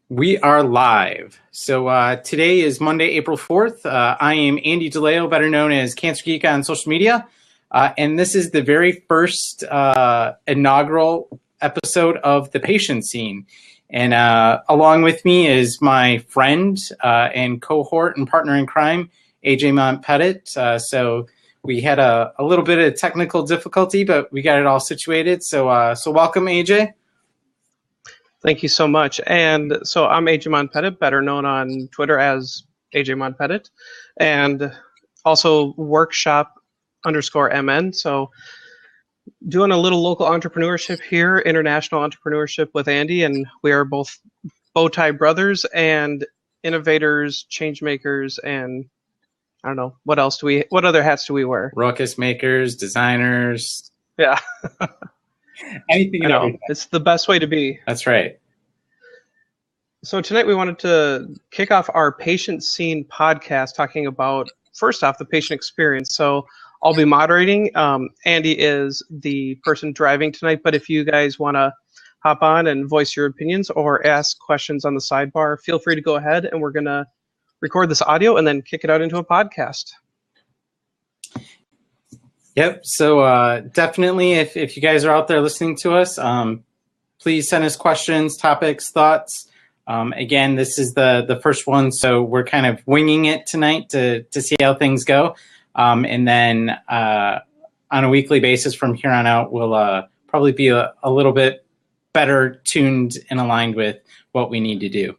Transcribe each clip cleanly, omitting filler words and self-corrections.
We are live. So today is Monday, April 4th. I am Andy DeLeo, better known as Cancer Geek on social media. And this is the very first inaugural episode of The Patient Scene. And along with me is my friend and cohort and partner in crime, AJ Montpettit. So we had a little bit of technical difficulty, but we got it all situated. So welcome, AJ. Thank you so much. And so I'm AJ Montpettit, better known on Twitter as AJ Montpettit, and also workshop_MN. So doing a little local entrepreneurship here, international entrepreneurship with Andy, and we are both Bowtie brothers and innovators, change makers, and I don't know, what other hats do we wear? Ruckus makers, designers. Yeah. Anything and everything. It's the best way to be. That's right. So tonight we wanted to kick off our Patient Scene podcast talking about, first off, the patient experience. So I'll be moderating. Andy is the person driving tonight, but if you guys want to hop on and voice your opinions or ask questions on the sidebar, feel free to go ahead, and we're going to record this audio and then kick it out into a podcast. Yep. So definitely, if you guys are out there listening to us, please send us questions, topics, thoughts. Again, this is the first one, so we're kind of winging it tonight to see how things go. And then on a weekly basis from here on out, we'll probably be a little bit better tuned and aligned with what we need to do.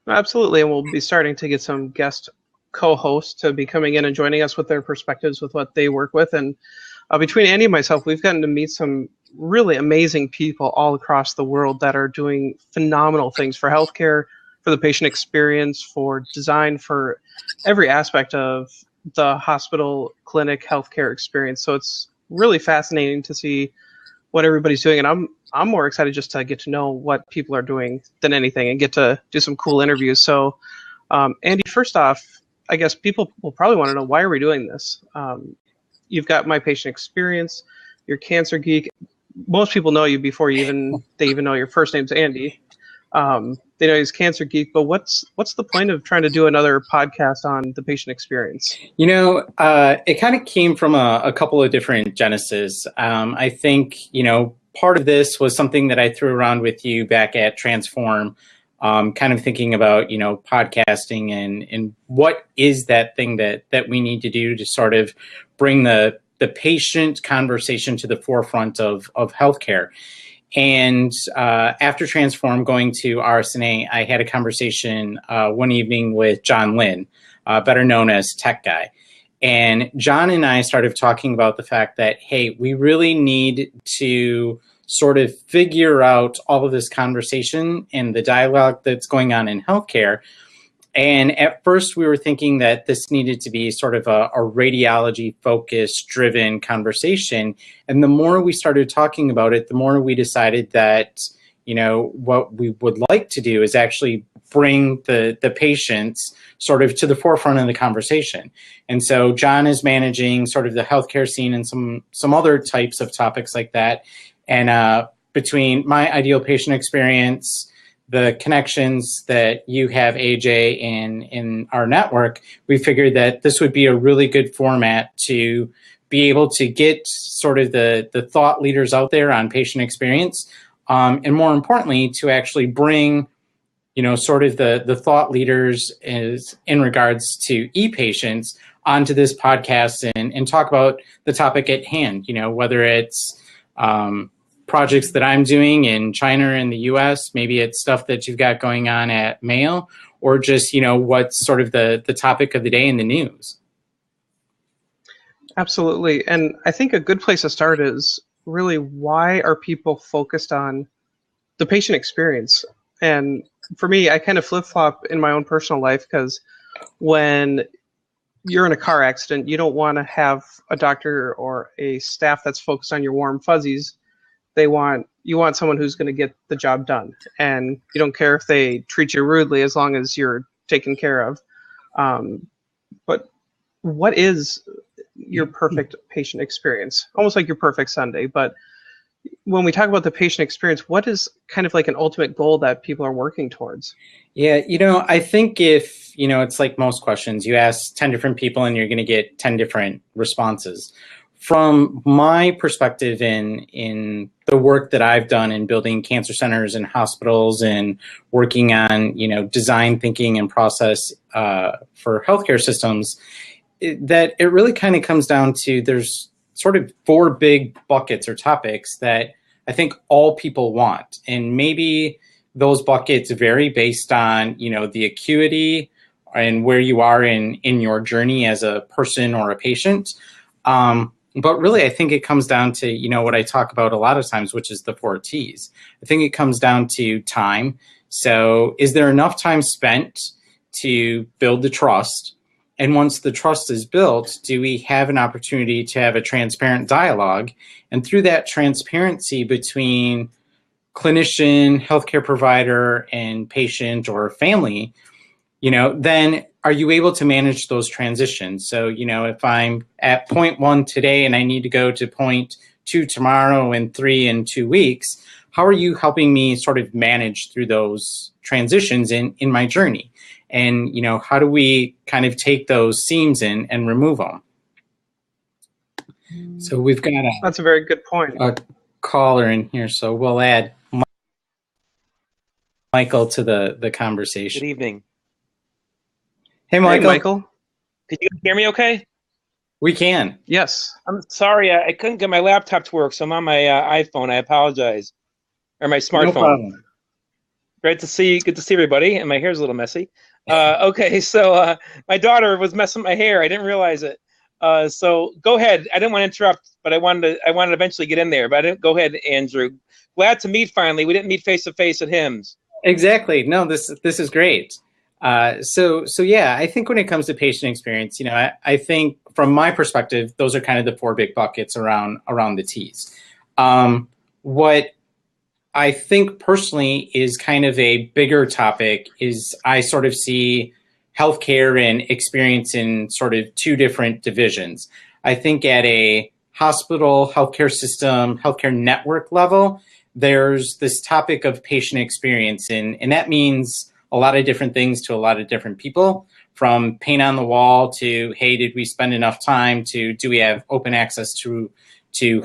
Absolutely. And we'll be starting to get some guest co-hosts to be coming in and joining us with their perspectives with what they work with. And between Andy and myself, we've gotten to meet some really amazing people all across the world that are doing phenomenal things for healthcare, for the patient experience, for design, for every aspect of the hospital, clinic, healthcare experience. So it's really fascinating to see what everybody's doing. And I'm more excited just to get to know what people are doing than anything and get to do some cool interviews. So Andy, first off, I guess people will probably want to know, why are we doing this? You've got My Patient Experience, you're Cancer Geek. Most people know you before they even know your first name's Andy. They know he's Cancer Geek, but what's the point of trying to do another podcast on the patient experience? You know, it kind of came from a couple of different genesis. I think, part of this was something that I threw around with you back at Transform, kind of thinking about, podcasting and what is that thing that we need to do to sort of bring the patient conversation to the forefront of healthcare. And after Transform, going to RSNA, I had a conversation one evening with John Lynn, better known as Tech Guy. And John and I started talking about the fact that, hey, we really need to sort of figure out all of this conversation and the dialogue that's going on in healthcare. And at first we were thinking that this needed to be sort of a radiology focused driven conversation. And the more we started talking about it, the more we decided that, what we would like to do is actually bring the patients sort of to the forefront of the conversation. And so John is managing sort of the healthcare scene and some other types of topics like that. And between My Ideal Patient Experience, the connections that you have, AJ, in our network, we figured that this would be a really good format to be able to get sort of the thought leaders out there on patient experience. And more importantly, to actually bring, sort of the thought leaders in regards to e-patients onto this podcast and talk about the topic at hand, whether it's projects that I'm doing in China and the US, maybe it's stuff that you've got going on at Mayo, or just, what's sort of the topic of the day in the news. Absolutely. And I think a good place to start is really, why are people focused on the patient experience? And for me, I kind of flip-flop in my own personal life, because when you're in a car accident, you don't want to have a doctor or a staff that's focused on your warm fuzzies. You want someone who's going to get the job done, and you don't care if they treat you rudely as long as you're taken care of. But what is your perfect patient experience? Almost like your perfect Sunday, but when we talk about the patient experience, what is kind of like an ultimate goal that people are working towards? Yeah, I think if, it's like most questions, you ask 10 different people and you're going to get 10 different responses. From my perspective in the work that I've done in building cancer centers and hospitals and working on, design thinking and process for healthcare systems, that it really kind of comes down to there's sort of four big buckets or topics that I think all people want. And maybe those buckets vary based on, the acuity and where you are in your journey as a person or a patient. But really, I think it comes down to, what I talk about a lot of times, which is the four T's. I think it comes down to time. So is there enough time spent to build the trust? And once the trust is built, do we have an opportunity to have a transparent dialogue? And through that transparency between clinician, healthcare provider, and patient or family, then are you able to manage those transitions? So, if I'm at point 1 today and I need to go to point 2 tomorrow and 3 in 2 weeks, how are you helping me sort of manage through those transitions in my journey? And, how do we kind of take those seams in and remove them? So we've got That's a very good point. A caller in here, so we'll add Michael to the conversation. Good evening. Hey, Michael. Hey, Michael. Can you hear me okay? We can. Yes. I'm sorry, I couldn't get my laptop to work, so I'm on my iPhone. I apologize. Or my smartphone. No problem. Good to see everybody, and my hair's a little messy. Okay, so my daughter was messing my hair. I didn't realize it. So go ahead. I didn't want to interrupt, but I wanted to eventually get in there. But I didn't. Go ahead, Andrew. Glad to meet finally. We didn't meet face to face at HIMSS. Exactly. No, this is great. So yeah, I think when it comes to patient experience, I think from my perspective, those are kind of the four big buckets around the T's. What I think personally is kind of a bigger topic is I sort of see healthcare and experience in sort of two different divisions. I think at a hospital, healthcare system, healthcare network level, there's this topic of patient experience, and that means a lot of different things to a lot of different people, from paint on the wall to, hey, did we spend enough time, to do we have open access to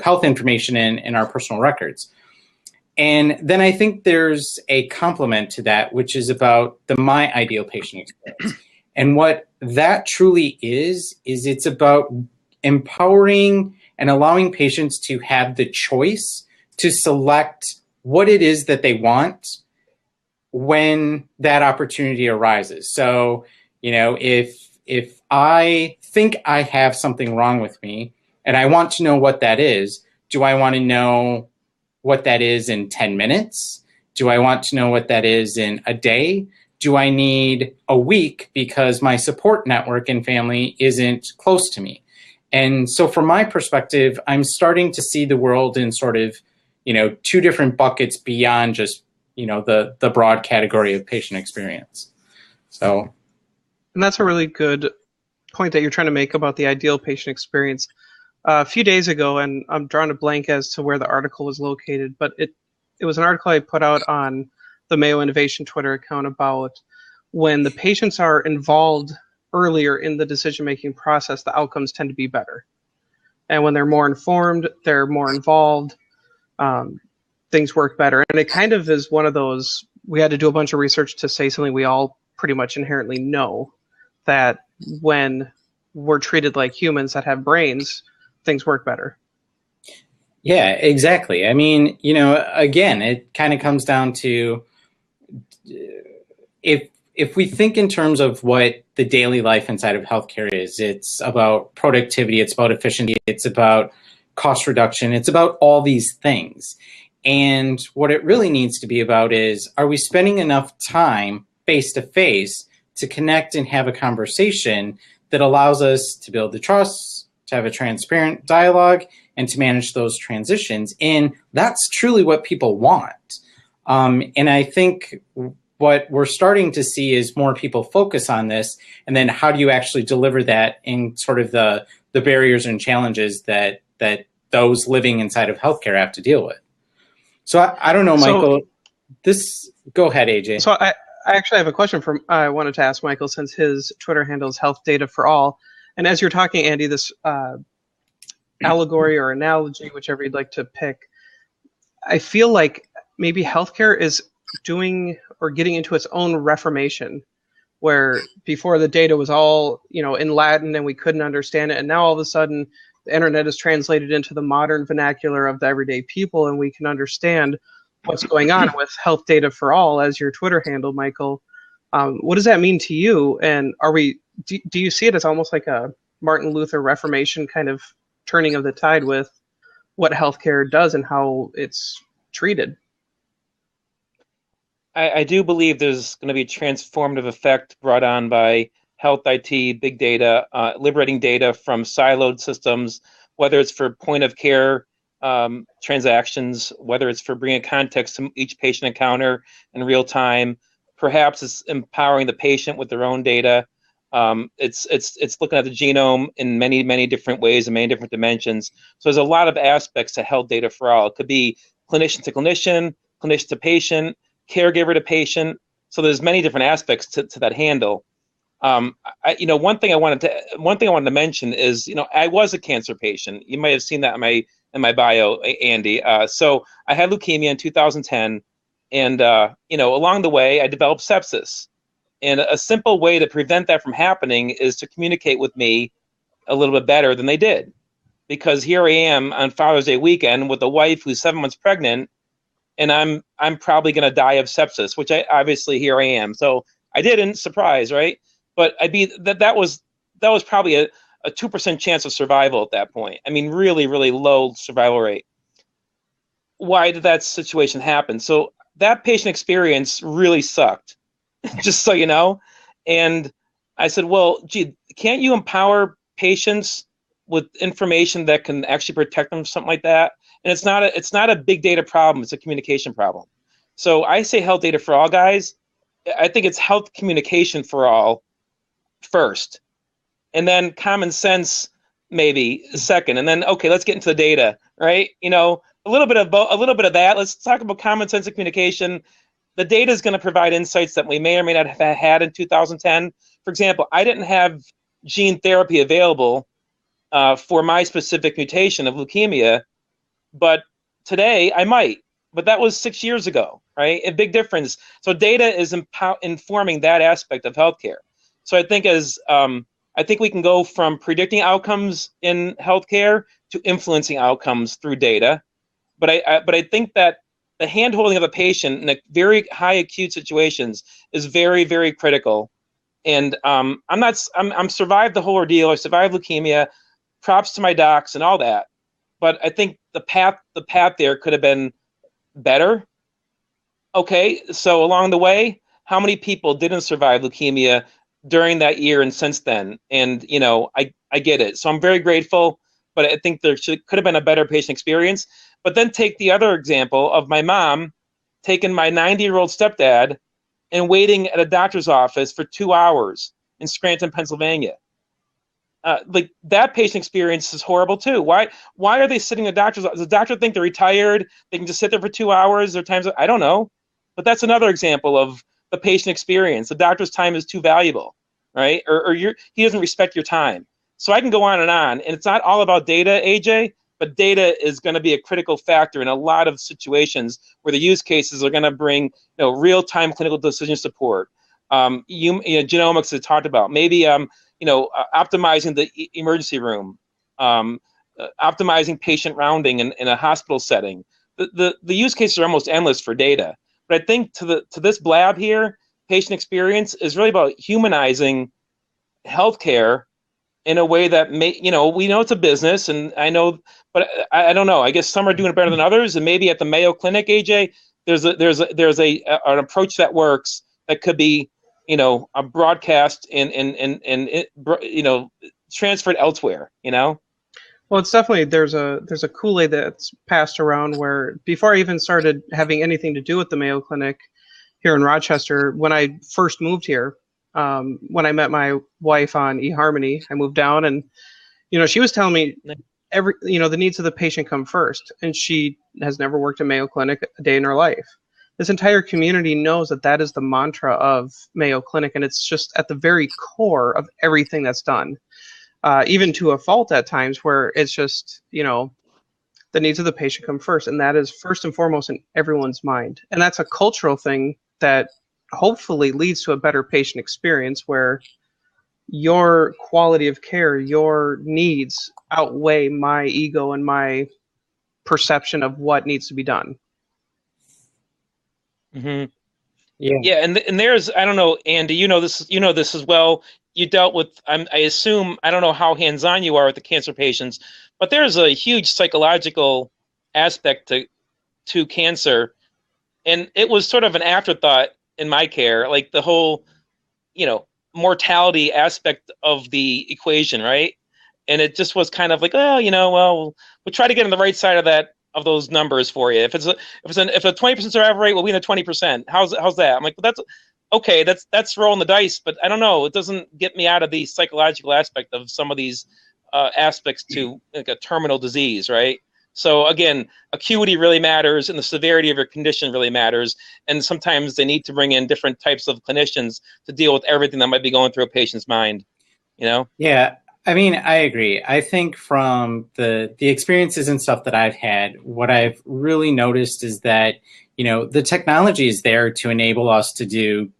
health information in our personal records. And then I think there's a complement to that, which is about my ideal patient experience. And what that truly is it's about empowering and allowing patients to have the choice to select what it is that they want when that opportunity arises. So, if I think I have something wrong with me and I want to know what that is, do I want to know what that is in 10 minutes? Do I want to know what that is in a day? Do I need a week because my support network and family isn't close to me? And so from my perspective, I'm starting to see the world in sort of, two different buckets beyond just, the broad category of patient experience. So. And that's a really good point that you're trying to make about the ideal patient experience. A few days ago, and I'm drawing a blank as to where the article was located, but it was an article I put out on the Mayo Innovation Twitter account about when the patients are involved earlier in the decision-making process, the outcomes tend to be better. And when they're more informed, they're more involved, things work better. And it kind of is one of those, we had to do a bunch of research to say something we all pretty much inherently know, that when we're treated like humans that have brains, things work better. Yeah, exactly. I mean, again, it kind of comes down to if we think in terms of what the daily life inside of healthcare is, it's about productivity, it's about efficiency, it's about cost reduction, it's about all these things. And what it really needs to be about is, are we spending enough time face to face to connect and have a conversation that allows us to build the trust, to have a transparent dialogue, and to manage those transitions? And that's truly what people want. And I think what we're starting to see is more people focus on this, and then how do you actually deliver that in sort of the barriers and challenges that those living inside of healthcare have to deal with. So I don't know, So- Michael. Go ahead, AJ. So I actually have a question I wanted to ask Michael, since his Twitter handle is Health Data for All. And as you're talking, Andy, this allegory or analogy, whichever you'd like to pick, I feel like maybe healthcare is doing or getting into its own reformation, where before the data was all, in Latin and we couldn't understand it, and now all of a sudden the internet is translated into the modern vernacular of the everyday people, and we can understand what's going on with Health Data for All as your Twitter handle, Michael. What does that mean to you? And do you see it as almost like a Martin Luther Reformation kind of turning of the tide with what healthcare does and how it's treated? I do believe there's going to be a transformative effect brought on by health IT, big data, liberating data from siloed systems, whether it's for point of care transactions, whether it's for bringing context to each patient encounter in real time. Perhaps it's empowering the patient with their own data. It's looking at the genome in many different ways and many different dimensions. So there's a lot of aspects to health data for all. It could be clinician to clinician, clinician to patient, caregiver to patient. So there's many different aspects to that handle. One thing I wanted to mention is, I was a cancer patient. You might have seen that in my bio, Andy. So I had leukemia in 2010, and along the way I developed sepsis. And a simple way to prevent that from happening is to communicate with me a little bit better than they did. Because here I am on Father's Day weekend with a wife who's 7 months pregnant, and I'm probably going to die of sepsis, which here I am. So I didn't, surprise, right? But that was probably a 2% chance of survival at that point. I mean, really, really low survival rate. Why did that situation happen? So that patient experience really sucked, just so you know. And I said, well, gee, can't you empower patients with information that can actually protect them from something like that? And it's not a big data problem, it's a communication problem. So I say health data for all, guys. I think it's health communication for all first, and then common sense maybe second, and then okay, let's get into the data, right? A little bit of that. Let's talk about common sense and communication. The data is going to provide insights that we may or may not have had in 2010. For example, I didn't have gene therapy available for my specific mutation of leukemia, but today I might. But that was 6 years ago, right? A big difference. So data is informing that aspect of healthcare. So I think we can go from predicting outcomes in healthcare to influencing outcomes through data. But I think that the hand-holding of a patient in a very high acute situations is very, very critical. And I'm survived the whole ordeal. I survived leukemia. Props to my docs and all that. But I think the path there could have been better. Okay, so along the way, how many people didn't survive leukemia during that year and since then? And I get it. So I'm very grateful, but I think there could have been a better patient experience. But then take the other example of my mom taking my 90-year-old stepdad and waiting at a doctor's office for 2 hours in Scranton, Pennsylvania. Like that patient experience is horrible too. Why are they sitting at doctors? Does the doctor think they're retired? They can just sit there for 2 hours. I don't know. But that's another example of the patient experience. The doctor's time is too valuable, right? Or he doesn't respect your time. So I can go on. And it's not all about data, AJ, but data is going to be a critical factor in a lot of situations where the use cases are going to bring real-time clinical decision support. Genomics is talked about. Maybe optimizing the emergency room, optimizing patient rounding in a hospital setting. The use cases are almost endless for data. But I think to this blab here, patient experience is really about humanizing healthcare in a way that we know it's a business, and I know, but I don't know. I guess some are doing it better than others, and maybe at the Mayo Clinic, AJ, there's an approach that works that could be a broadcast and transferred elsewhere. Well, it's definitely there's a Kool-Aid that's passed around where before I even started having anything to do with the Mayo Clinic here in Rochester, when I first moved here, when I met my wife on eHarmony, I moved down and she was telling me the needs of the patient come first. And she has never worked at Mayo Clinic a day in her life. This entire community knows that that is the mantra of Mayo Clinic, and it's just at the very core of everything that's done, even to a fault at times where it's just, the needs of the patient come first, and that is first and foremost in everyone's mind. And that's a cultural thing that hopefully leads to a better patient experience where your quality of care, your needs outweigh my ego and my perception of what needs to be done. Mm-hmm. Yeah. Yeah, and there's, I don't know, Andy, you know this as well. You dealt with, I assume, I don't know how hands-on you are with the cancer patients, but there's a huge psychological aspect to cancer, and it was sort of an afterthought in my care, like the whole, mortality aspect of the equation, right? And it just was kind of like, we'll try to get on the right side of those numbers for you. If a 20% survival rate, we'll be in the 20%. How's that? I'm like, well, that's okay. That's rolling the dice, but I don't know. It doesn't get me out of the psychological aspect of some of these aspects to like a terminal disease, right? So again, acuity really matters, and the severity of your condition really matters. And sometimes they need to bring in different types of clinicians to deal with everything that might be going through a patient's mind. Yeah. I mean, I agree. I think from the experiences and stuff that I've had, what I've really noticed is that, the technology is there to enable us to do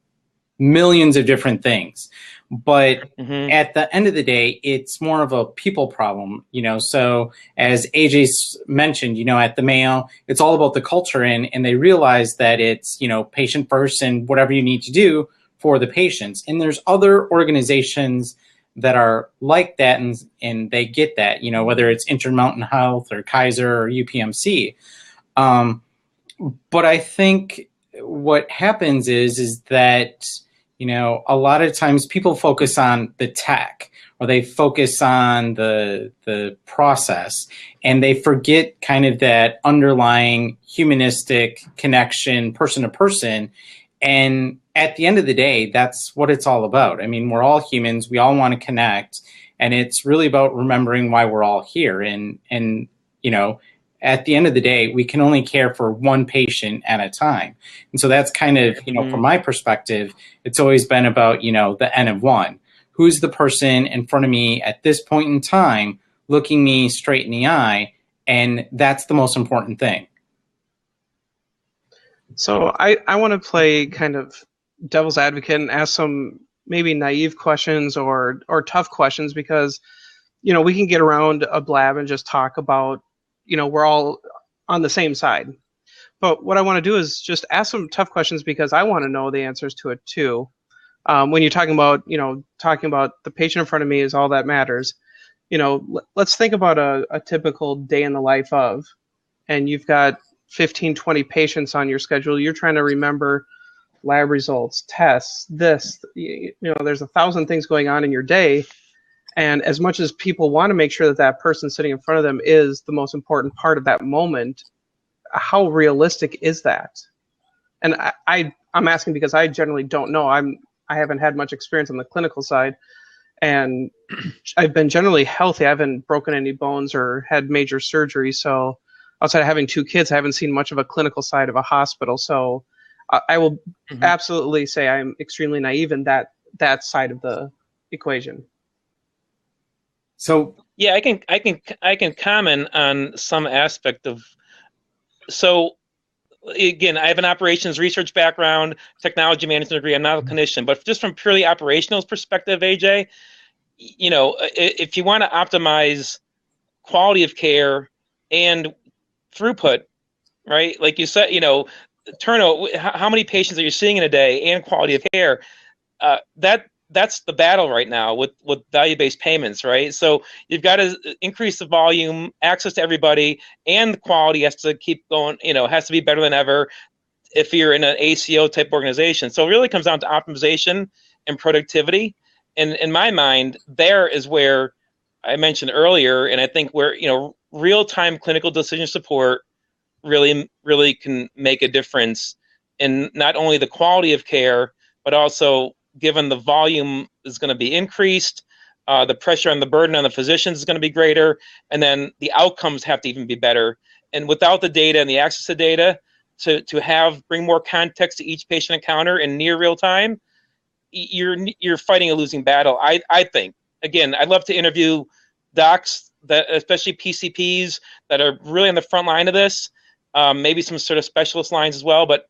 millions of different things. But at the end of the day, it's more of a people problem, So as AJ mentioned, at the Mayo, it's all about the culture, and they realize that it's, patient first and whatever you need to do for the patients. And there's other organizations that are like that, and they get that, whether it's Intermountain Health or Kaiser or UPMC. But I think what happens is that, a lot of times people focus on the tech, or they focus on the process, and they forget kind of that underlying humanistic connection, person to person. And at the end of the day, that's what it's all about. I mean, we're all humans. We all want to connect. And it's really about remembering why we're all here. And at the end of the day, we can only care for one patient at a time. And so that's kind of, from my perspective, it's always been about, the N of one. Who's the person in front of me at this point in time, looking me straight in the eye? And that's the most important thing. So I want to play kind of devil's advocate and ask some maybe naive questions or tough questions, because, we can get around a blab and just talk about, we're all on the same side. But what I want to do is just ask some tough questions, because I want to know the answers to it too. When you're talking about the patient in front of me is all that matters. Let's think about a typical day in the life of, and you've got 15, 20 patients on your schedule. You're trying to remember lab results, tests, there's 1,000 things going on in your day. And as much as people want to make sure that person sitting in front of them is the most important part of that moment, how realistic is that? And I'm asking because I generally don't know. I haven't had much experience on the clinical side, and I've been generally healthy. I haven't broken any bones or had major surgery. So outside of having 2 kids, I haven't seen much of a clinical side of a hospital. So I will absolutely say I'm extremely naive in that side of the equation. So yeah, I can comment on some aspect of. So again, I have an operations research background, technology management degree. I'm not a clinician, but just from purely operational perspective, AJ, if you want to optimize quality of care and throughput, right? Like you said, turnover, how many patients are you seeing in a day, and quality of care, that's the battle right now with value-based payments, right? So you've got to increase the volume, access to everybody, and the quality has to keep going, has to be better than ever if you're in an ACO type organization. So it really comes down to optimization and productivity. And in my mind, there is where I mentioned earlier, and I think where, real-time clinical decision support really can make a difference in not only the quality of care, but also given the volume is going to be increased, the pressure on the burden on the physicians is going to be greater, and then the outcomes have to even be better. And without the data and the access to data to bring more context to each patient encounter in near real time, you're fighting a losing battle. I think. Again, I'd love to interview docs, that especially PCPs that are really on the front line of this, maybe some sort of specialist lines as well, but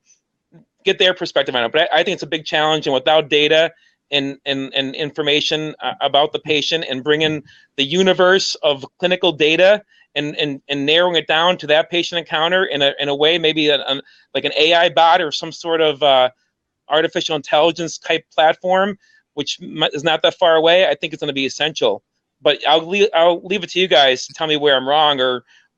get their perspective on it. But I think it's a big challenge, and without data and information about the patient, and bringing the universe of clinical data and narrowing it down to that patient encounter in a way, maybe like an AI bot or some sort of artificial intelligence type platform, which is not that far away, I think it's going to be essential. But I'll leave it to you guys to tell me where I'm wrong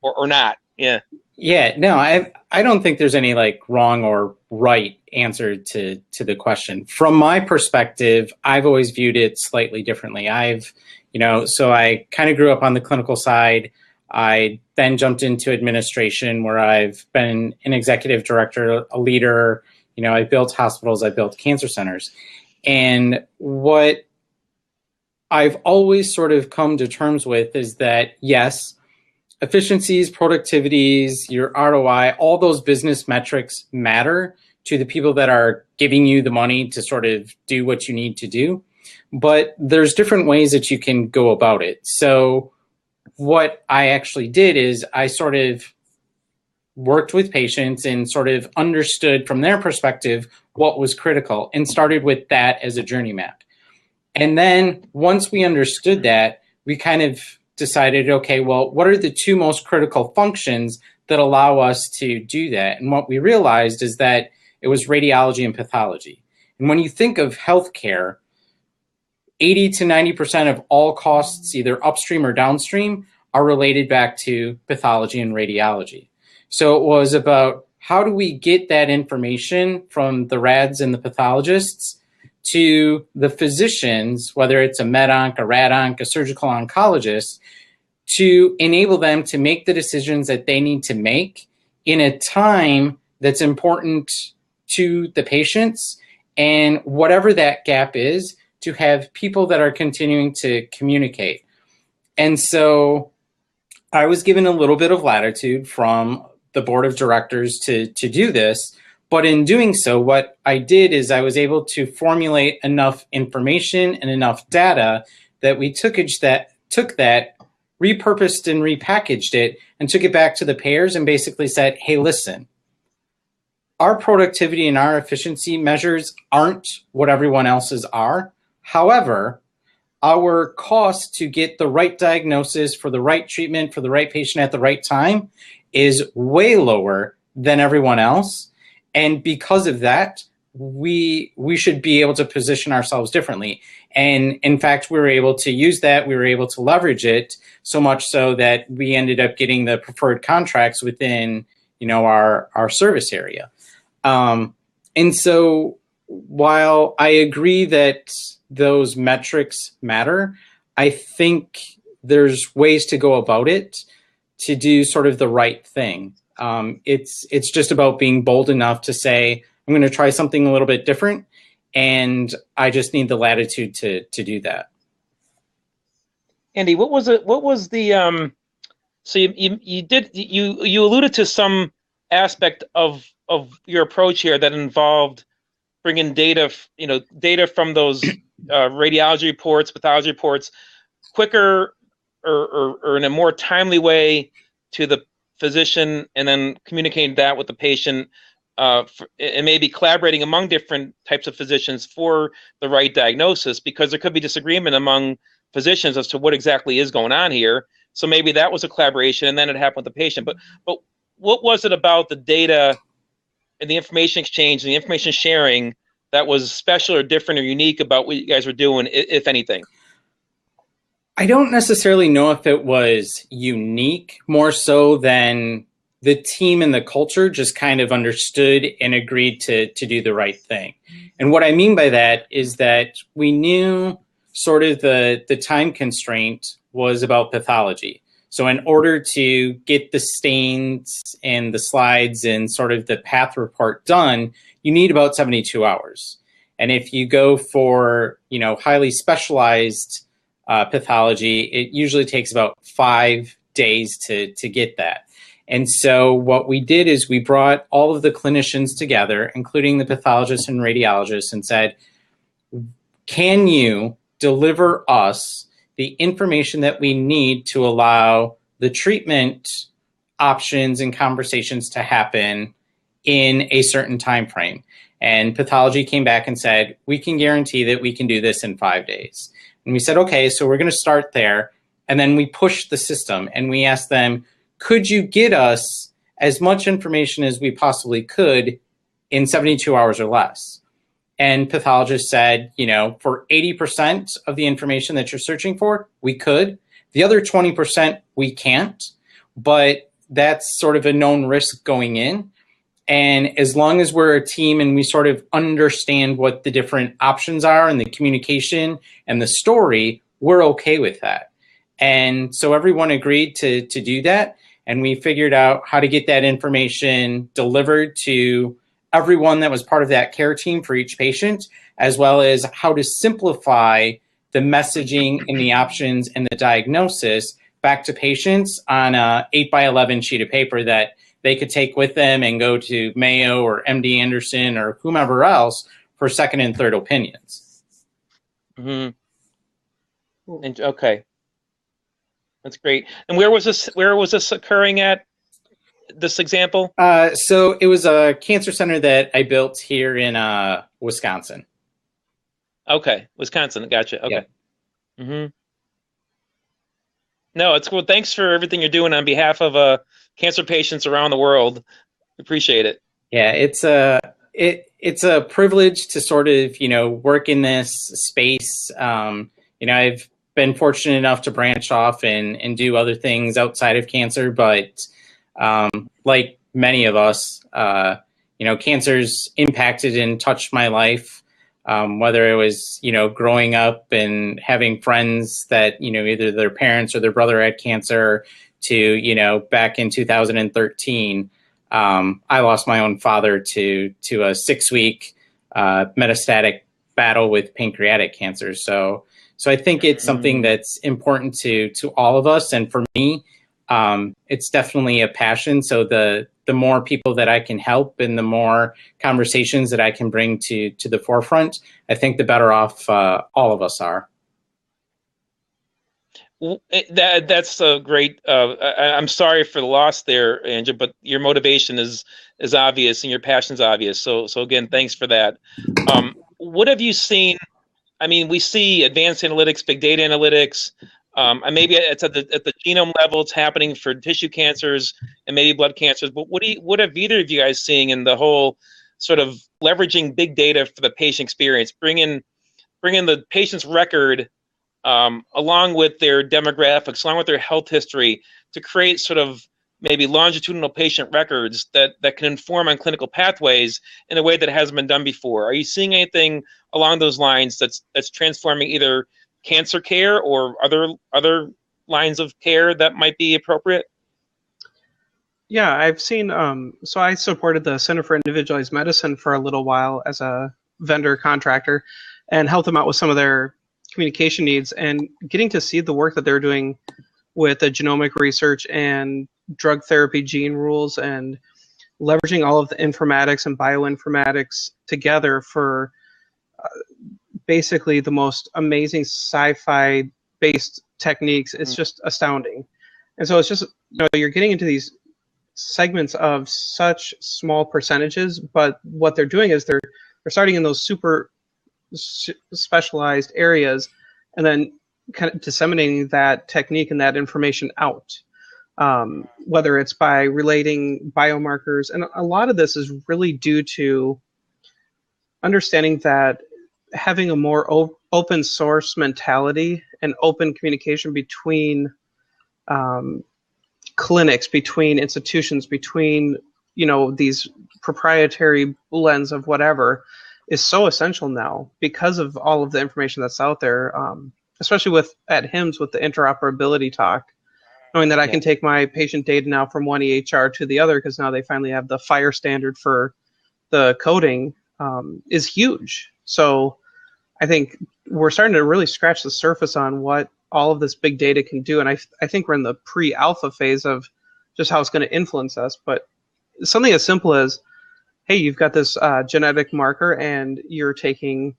or not. Yeah. Yeah, no, I don't think there's any like wrong or right answer to the question. From my perspective, I've always viewed it slightly differently. So I kind of grew up on the clinical side. I then jumped into administration, where I've been an executive director, a leader. I built hospitals, I built cancer centers. And what I've always sort of come to terms with is that, yes, efficiencies, productivities, your ROI, all those business metrics matter to the people that are giving you the money to sort of do what you need to do. But there's different ways that you can go about it. So what I actually did is I sort of worked with patients and sort of understood from their perspective what was critical, and started with that as a journey map. And then once we understood that, we kind of decided, okay, well, what are the two most critical functions that allow us to do that? And what we realized is that it was radiology and pathology. And when you think of healthcare, 80 to 90% of all costs, either upstream or downstream, are related back to pathology and radiology. So it was about, how do we get that information from the rads and the pathologists to the physicians, whether it's a med onc, a rad onc, a surgical oncologist, to enable them to make the decisions that they need to make in a time that's important to the patients, and whatever that gap is, to have people that are continuing to communicate. And so I was given a little bit of latitude from the board of directors to do this. But in doing so, what I did is I was able to formulate enough information and enough data that we took that, repurposed and repackaged it, and took it back to the payers and basically said, hey, listen, our productivity and our efficiency measures aren't what everyone else's are. However, our cost to get the right diagnosis for the right treatment for the right patient at the right time is way lower than everyone else. And because of that, we should be able to position ourselves differently. And in fact, we were able to use that. We were able to leverage it so much so that we ended up getting the preferred contracts within, our service area. And so while I agree that those metrics matter, I think there's ways to go about it to do sort of the right thing. It's just about being bold enough to say, I'm going to try something a little bit different, and I just need the latitude to do that. Andy, what was the so you alluded to some aspect of your approach here that involved bringing data from those radiology reports, pathology reports quicker or in a more timely way to the physician, and then communicating that with the patient, and maybe collaborating among different types of physicians for the right diagnosis, because there could be disagreement among physicians as to what exactly is going on here. So maybe that was a collaboration, and then it happened with the patient. But what was it about the data and the information exchange and the information sharing that was special or different or unique about what you guys were doing, if anything? I don't necessarily know if it was unique, more so than the team and the culture just kind of understood and agreed to do the right thing. And what I mean by that is that we knew sort of the time constraint was about pathology. So in order to get the stains and the slides and sort of the path report done, you need about 72 hours. And if you go for, highly specialized pathology, it usually takes about 5 days to get that. And so what we did is we brought all of the clinicians together, including the pathologists and radiologists, and said, can you deliver us the information that we need to allow the treatment options and conversations to happen in a certain time frame? And pathology came back and said, we can guarantee that we can do this in 5 days. And we said, okay, so we're going to start there. And then we pushed the system and we asked them, could you get us as much information as we possibly could in 72 hours or less? And pathologists said, for 80% of the information that you're searching for, we could. The other 20%, we can't. But that's sort of a known risk going in. And as long as we're a team and we sort of understand what the different options are and the communication and the story, we're okay with that. And so everyone agreed to do that. And we figured out how to get that information delivered to everyone that was part of that care team for each patient, as well as how to simplify the messaging and the options and the diagnosis back to patients on a 8x11 sheet of paper that they could take with them and go to Mayo or MD Anderson or whomever else for second and third opinions. Mm-hmm. And, okay. That's great. And where was this occurring at, this example? So it was a cancer center that I built here in Wisconsin. Okay, Wisconsin. Gotcha. Okay. Yeah. Mm-hmm. No, it's cool. Thanks for everything you're doing on behalf of cancer patients around the world. Appreciate it. Yeah, it's a privilege to sort of work in this space. I've been fortunate enough to branch off and do other things outside of cancer, but like many of us, cancer's impacted and touched my life. Whether it was, growing up and having friends that, either their parents or their brother had cancer to, back in 2013, I lost my own father to a 6-week metastatic battle with pancreatic cancer. So I think it's something that's important to all of us. And for me, it's definitely a passion. So the more people that I can help and the more conversations that I can bring to the forefront, I think the better off all of us are. That's a great. I'm sorry for the loss there, Andrew, but your motivation is obvious and your passion's obvious. So again, thanks for that. What have you seen? I mean, we see advanced analytics, big data analytics. And maybe it's at the genome level. It's happening for tissue cancers and maybe blood cancers. But what have either of you guys seeing in the whole sort of leveraging big data for the patient experience, bringing the patient's record along with their demographics, along with their health history, to create sort of maybe longitudinal patient records that can inform on clinical pathways in a way that hasn't been done before? Are you seeing anything along those lines that's transforming either cancer care or other lines of care that might be appropriate? Yeah, I've seen, so I supported the Center for Individualized Medicine for a little while as a vendor contractor and helped them out with some of their communication needs, and getting to see the work that they're doing with the genomic research and drug therapy gene rules and leveraging all of the informatics and bioinformatics together for basically the most amazing sci-fi based techniques. It's just astounding. And so it's just, you're getting into these segments of such small percentages, but what they're doing is they're starting in those super specialized areas and then kind of disseminating that technique and that information out, whether it's by relating biomarkers. And a lot of this is really due to understanding that having a more open source mentality and open communication between clinics, between institutions, between these proprietary blends of whatever is so essential now because of all of the information that's out there, especially at HIMSS with the interoperability talk, knowing that I can take my patient data now from one EHR to the other because now they finally have the FHIR standard for the coding, is huge. So I think we're starting to really scratch the surface on what all of this big data can do. And I think we're in the pre-alpha phase of just how it's going to influence us. But something as simple as, hey, you've got this genetic marker and you're taking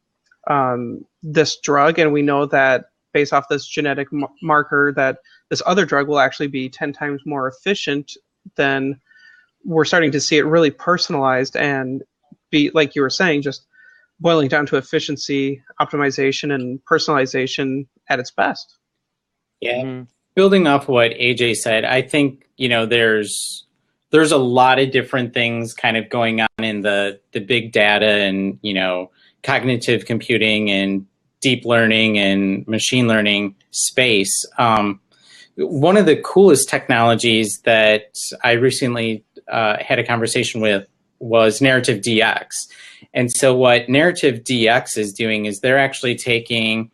this drug, and we know that based off this genetic marker that this other drug will actually be 10 times more efficient, then we're starting to see it really personalized and be, like you were saying, just boiling down to efficiency, optimization, and personalization at its best. Yeah. Mm-hmm. Building off what AJ said, I think, there's a lot of different things kind of going on in the big data and, cognitive computing and deep learning and machine learning space. One of the coolest technologies that I recently had a conversation with was Narrative DX. And so what Narrative DX is doing is they're actually taking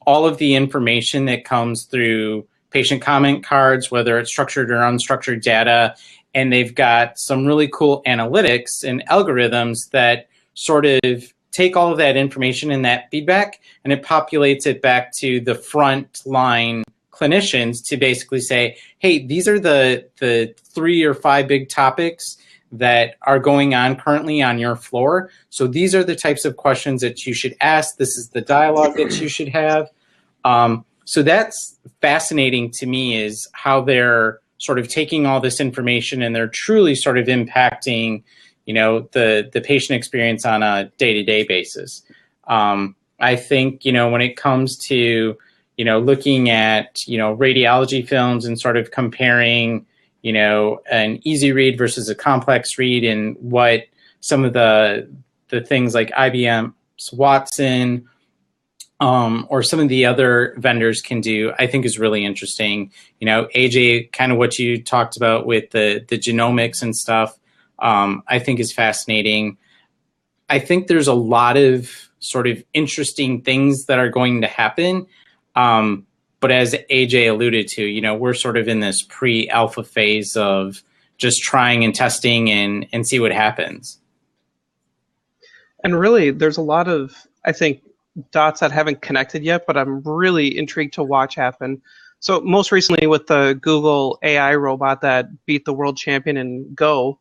all of the information that comes through patient comment cards, whether it's structured or unstructured data, and they've got some really cool analytics and algorithms that sort of take all of that information and that feedback, and it populates it back to the front line clinicians to basically say, hey, these are the 3 or 5 big topics that are going on currently on your floor. So these are the types of questions that you should ask. This is the dialogue that you should have. So that's fascinating to me, is how they're sort of taking all this information and they're truly sort of impacting, the patient experience on a day-to-day basis. I think, when it comes to, looking at, radiology films and sort of comparing, an easy read versus a complex read, and what some of the things like IBM's Watson or some of the other vendors can do, I think is really interesting. AJ, kind of what you talked about with the genomics and stuff, I think is fascinating. I think there's a lot of sort of interesting things that are going to happen. But as AJ alluded to, we're sort of in this pre-alpha phase of just trying and testing and see what happens. And really, there's a lot of, I think, dots that haven't connected yet, but I'm really intrigued to watch happen. So most recently with the Google AI robot that beat the world champion in Go,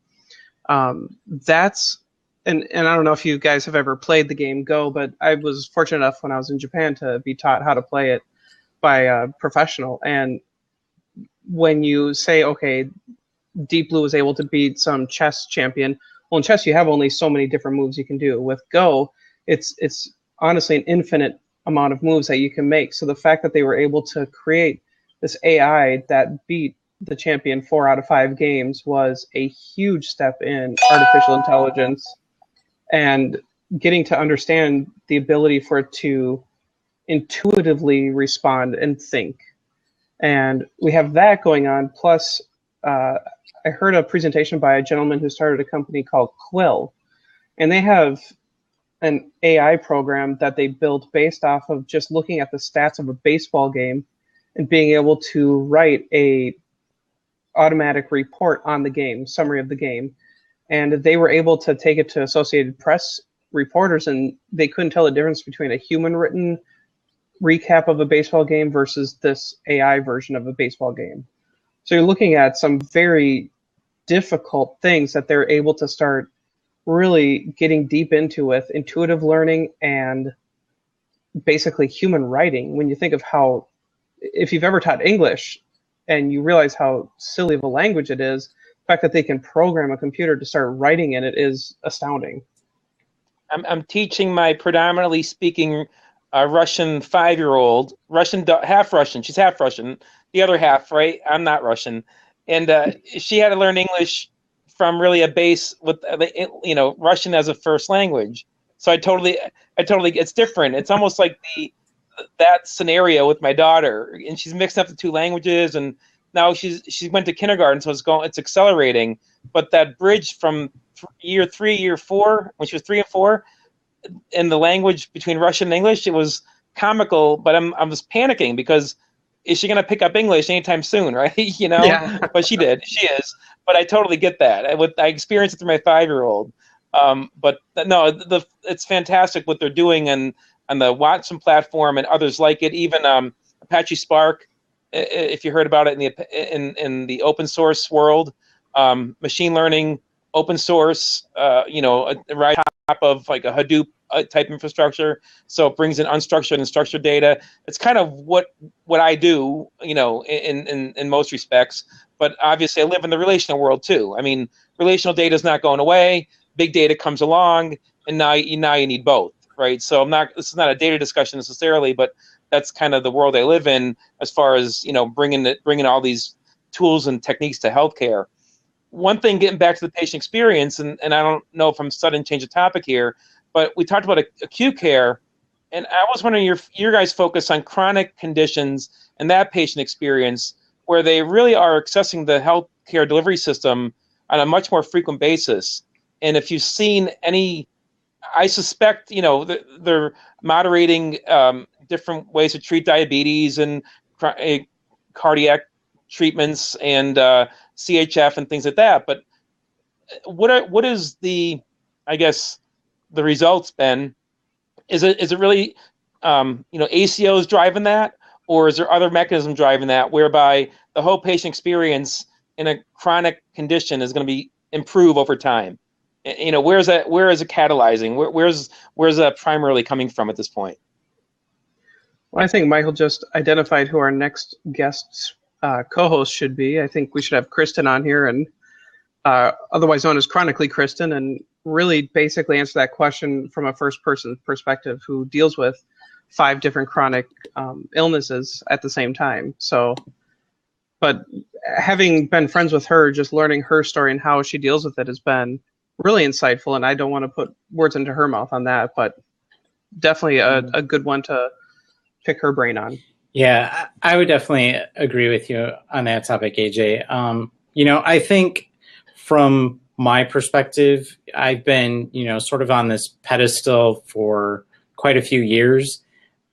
that's, and I don't know if you guys have ever played the game Go, but I was fortunate enough when I was in Japan to be taught how to play it by a professional. And when you say, okay, Deep Blue was able to beat some chess champion, well, in chess you have only so many different moves you can do. With Go, it's honestly an infinite amount of moves that you can make. So the fact that they were able to create this AI that beat the champion 4 out of 5 games was a huge step in artificial intelligence, and getting to understand the ability for it to intuitively respond and think. And we have that going on. Plus, I heard a presentation by a gentleman who started a company called Quill, and they have an AI program that they built based off of just looking at the stats of a baseball game and being able to write a automatic report on the game, summary of the game. And they were able to take it to Associated Press reporters, and they couldn't tell the difference between a human written recap of a baseball game versus this AI version of a baseball game. So you're looking at some very difficult things that they're able to start really getting deep into with intuitive learning and basically human writing. When you think of how, if you've ever taught English and you realize how silly of a language it is, the fact that they can program a computer to start writing in it is astounding. I'm teaching my predominantly speaking Russian 5-year-old, half Russian. She's half Russian. The other half, right? I'm not Russian. And she had to learn English from really a base with, Russian as a first language. So I totally, it's different. It's almost like that scenario with my daughter, and she's mixed up the 2 languages, and now she went to kindergarten, so it's accelerating. But that bridge from year 3, year 4, when she was 3 and 4, in the language between Russian and English, it was comical. But I was panicking because is she going to pick up English anytime soon, right? Yeah. But she did. She is. But I totally get that. I experienced it through my 5-year-old. But no, it's fantastic what they're doing on the Watson platform and others like it. Even a Apache Spark, if you heard about it in the open source world, machine learning, open source, right on top of like a Hadoop type infrastructure. So it brings in unstructured and structured data. It's kind of what I do, in most respects. But obviously, I live in the relational world too. I mean, relational data is not going away. Big data comes along, and now you need both, right? So this is not a data discussion necessarily, but that's kind of the world I live in as far as bringing all these tools and techniques to healthcare. One thing, getting back to the patient experience, and I don't know if I'm suddenly change the topic here, but we talked about acute care, and I was wondering your guys' focus on chronic conditions and that patient experience, where they really are accessing the healthcare delivery system on a much more frequent basis. And if you've seen any, I suspect they're moderating different ways to treat diabetes and cardiac treatments and CHF and things like that. But what is the results been? Is it really ACOs driving that, or is there other mechanism driving that, whereby the whole patient experience in a chronic condition is going to be improve over time? Where is it catalyzing? Where's that primarily coming from at this point? Well, I think Michael just identified who our next guest co-host should be. I think we should have Kristen on here, and otherwise known as Chronically Kristen, and really basically answer that question from a first-person perspective, who deals with 5 different chronic illnesses at the same time. So, but having been friends with her, just learning her story and how she deals with it has been really insightful. And I don't want to put words into her mouth on that, but definitely a good one to pick her brain on. Yeah, I would definitely agree with you on that topic, AJ. I think from my perspective, I've been, sort of on this pedestal for quite a few years.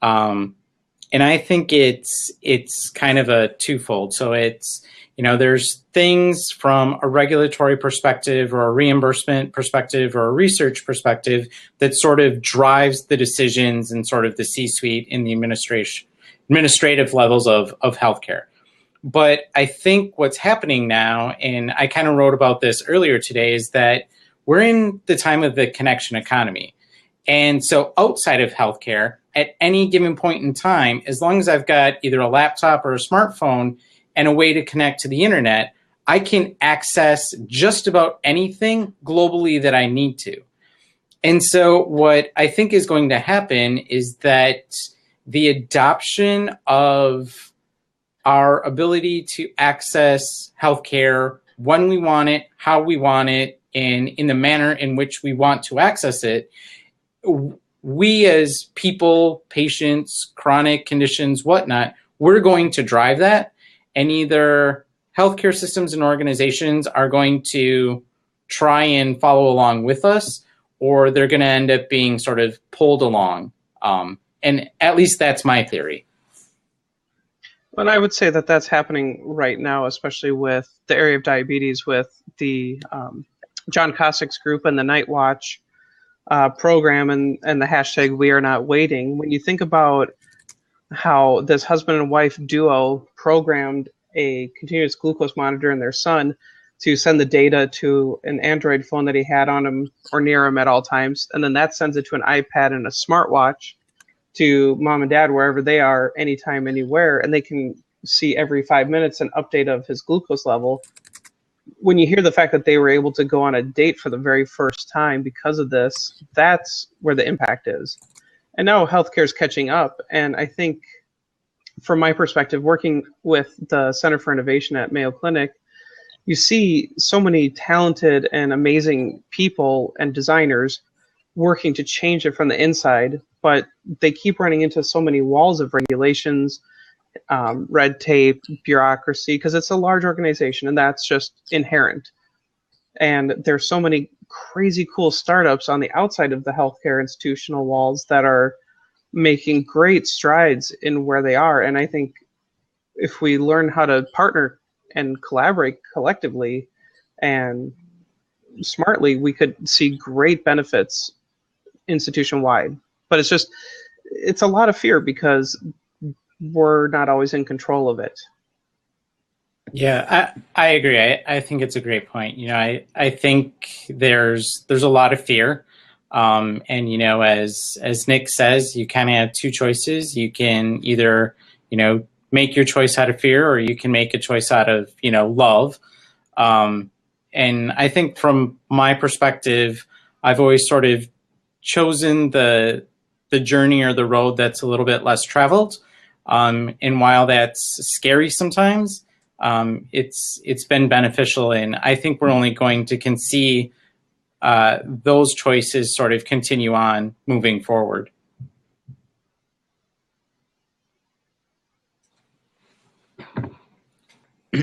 And I think it's kind of a twofold. So it's, there's things from a regulatory perspective or a reimbursement perspective or a research perspective that sort of drives the decisions and sort of the C-suite in the administrative levels of healthcare. But I think what's happening now, and I kind of wrote about this earlier today, is that we're in the time of the connection economy. And so outside of healthcare, at any given point in time, as long as I've got either a laptop or a smartphone and a way to connect to the internet, I can access just about anything globally that I need to. And so what I think is going to happen is that the adoption of our ability to access healthcare when we want it, how we want it, and in the manner in which we want to access it, we as people, patients, chronic conditions, whatnot, we're going to drive that. And either healthcare systems and organizations are going to try and follow along with us, or they're going to end up being sort of pulled along. And at least that's my theory. And I would say that that's happening right now, especially with the area of diabetes, with the John Kosik's group and the Night Watch program and the hashtag We Are Not Waiting. When you think about how this husband and wife duo programmed a continuous glucose monitor in their son to send the data to an Android phone that he had on him or near him at all times, and then that sends it to an iPad and a smartwatch to mom and dad wherever they are, anytime, anywhere, and they can see every 5 minutes an update of his glucose level. When you hear the fact that they were able to go on a date for the very first time because of this, that's where the impact is. And now healthcare is catching up. And I think, from my perspective, working with the Center for Innovation at Mayo Clinic, you see so many talented and amazing people and designers working to change it from the inside, but they keep running into so many walls of regulations, red tape, bureaucracy, because it's a large organization, and that's just inherent. And there's so many crazy cool startups on the outside of the healthcare institutional walls that are making great strides in where they are. And I think if we learn how to partner and collaborate collectively and smartly, we could see great benefits institution-wide. But it's a lot of fear, because we're not always in control of it. Yeah, I agree. I think it's a great point. I think there's a lot of fear. And as Nick says, you kind of have two choices. You can either, make your choice out of fear, or you can make a choice out of, love. And I think from my perspective, I've always sort of chosen the journey or the road that's a little bit less traveled. And while that's scary sometimes, it's been beneficial, and I think we're only going to see those choices sort of continue on moving forward.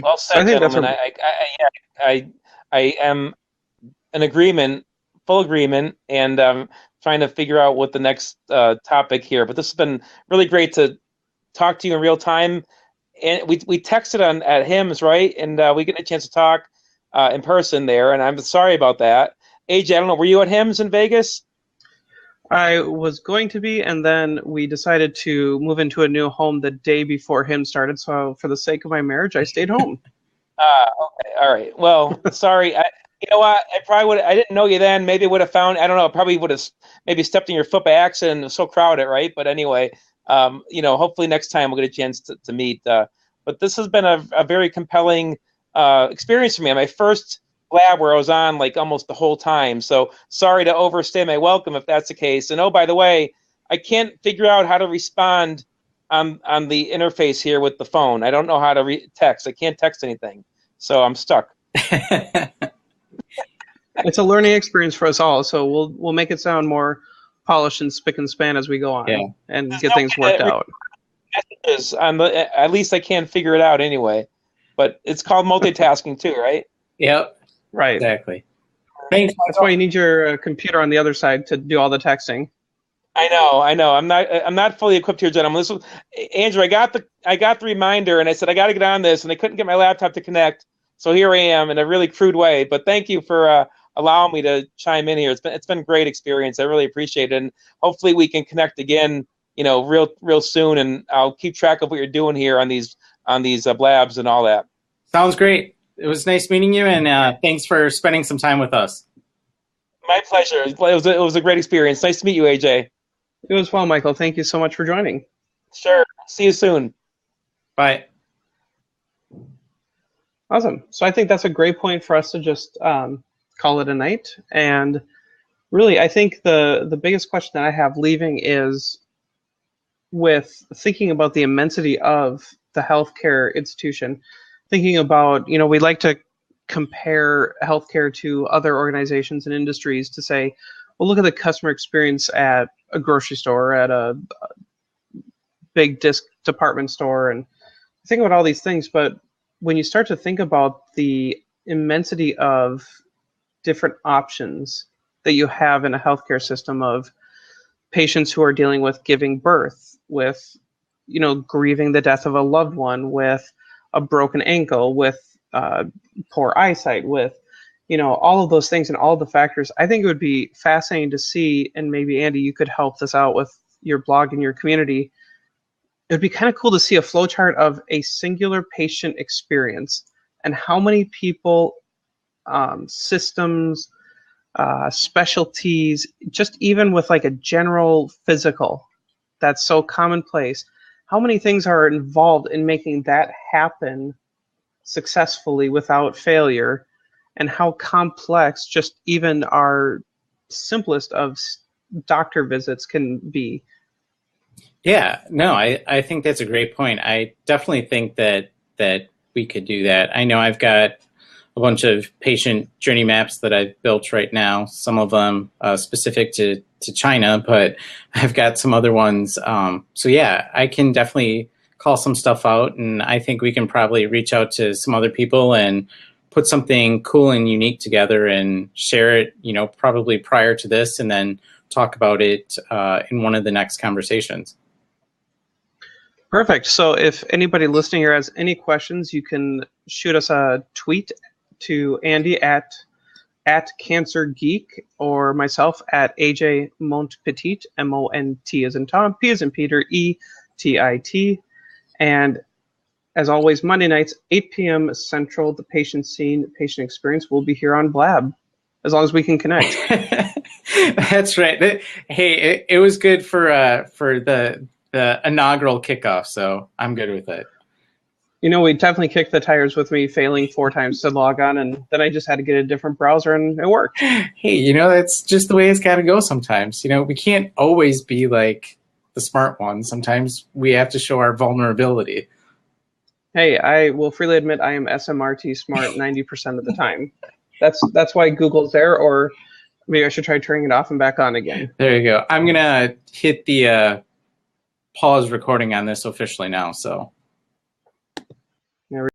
Well said, I think that's gentlemen. I am in agreement, full agreement, and trying to figure out what the next topic here. But this has been really great to talk to you in real time. And we texted at HIMSS, right? And we get a chance to talk in person there. And I'm sorry about that. AJ, I don't know, were you at HIMSS in Vegas? I was going to be, and then we decided to move into a new home the day before him started. So for the sake of my marriage, I stayed home. Okay, all right. Well, sorry. You know what? I didn't know you then. Maybe would have found. I don't know. Probably would have maybe stepped in your foot by accident. It was so crowded, right? But anyway, hopefully next time we'll get a chance to meet. But this has been a very compelling experience for me. My first lab where I was on like almost the whole time. So sorry to overstay my welcome if that's the case. And oh, by the way, I can't figure out how to respond on the interface here with the phone. I don't know how to text. I can't text anything. So I'm stuck. It's a learning experience for us all. So we'll make it sound more polished and spick and span as we go on and get things worked out. At least I can figure it out anyway. But it's called multitasking too, right? Yep. Right. Exactly. Thanks. That's why you need your computer on the other side to do all the texting. I know. I'm not fully equipped here, gentlemen. Andrew, I got the reminder, and I said I got to get on this, and I couldn't get my laptop to connect. So here I am in a really crude way. But thank you for allowing me to chime in here. It's been a great experience. I really appreciate it, and hopefully we can connect again. Real soon, and I'll keep track of what you're doing here on these labs and all that. Sounds great. It was nice meeting you, and thanks for spending some time with us. My pleasure. It was a great experience. Nice to meet you, AJ. It was well, Michael. Thank you so much for joining. Sure. See you soon. Bye. Awesome. So I think that's a great point for us to just call it a night. And really, I think the biggest question that I have leaving is with thinking about the immensity of the healthcare institution, thinking about, we like to compare healthcare to other organizations and industries to say, well, look at the customer experience at a grocery store, at a big disc department store, and think about all these things. But when you start to think about the immensity of different options that you have in a healthcare system of patients who are dealing with giving birth, with, grieving the death of a loved one, with a broken ankle, with poor eyesight, with, all of those things and all the factors, I think it would be fascinating to see, and maybe Andy, you could help this out with your blog and your community. It would be kind of cool to see a flowchart of a singular patient experience and how many people, systems, specialties, just even with like a general physical that's so commonplace, how many things are involved in making that happen successfully without failure, and how complex just even our simplest of doctor visits can be. Yeah, no, I think that's a great point. I definitely think that we could do that. I know I've got a bunch of patient journey maps that I've built right now, some of them specific to China, but I've got some other ones. So yeah, I can definitely call some stuff out, and I think we can probably reach out to some other people and put something cool and unique together and share it, probably prior to this, and then talk about it in one of the next conversations. Perfect. So if anybody listening here has any questions, you can shoot us a tweet to Andy at Cancer Geek, or myself at AJ Montpetit, MONT as in Tom, P as in Peter, ETIT. And as always, Monday nights, 8 p.m. Central, the patient scene, patient experience will be here on Blab, as long as we can connect. That's right. Hey, it was good for the inaugural kickoff, so I'm good with it. You know, we definitely kicked the tires with me failing 4 times to log on, and then I just had to get a different browser, and it worked. Hey, you know, that's just the way it's got to go sometimes. You know, we can't always be like the smart ones. Sometimes we have to show our vulnerability. Hey, I will freely admit I am SMRT smart 90% of the time. That's why Google's there, or maybe I should try turning it off and back on again. There you go. I'm going to hit the pause recording on this officially now, so...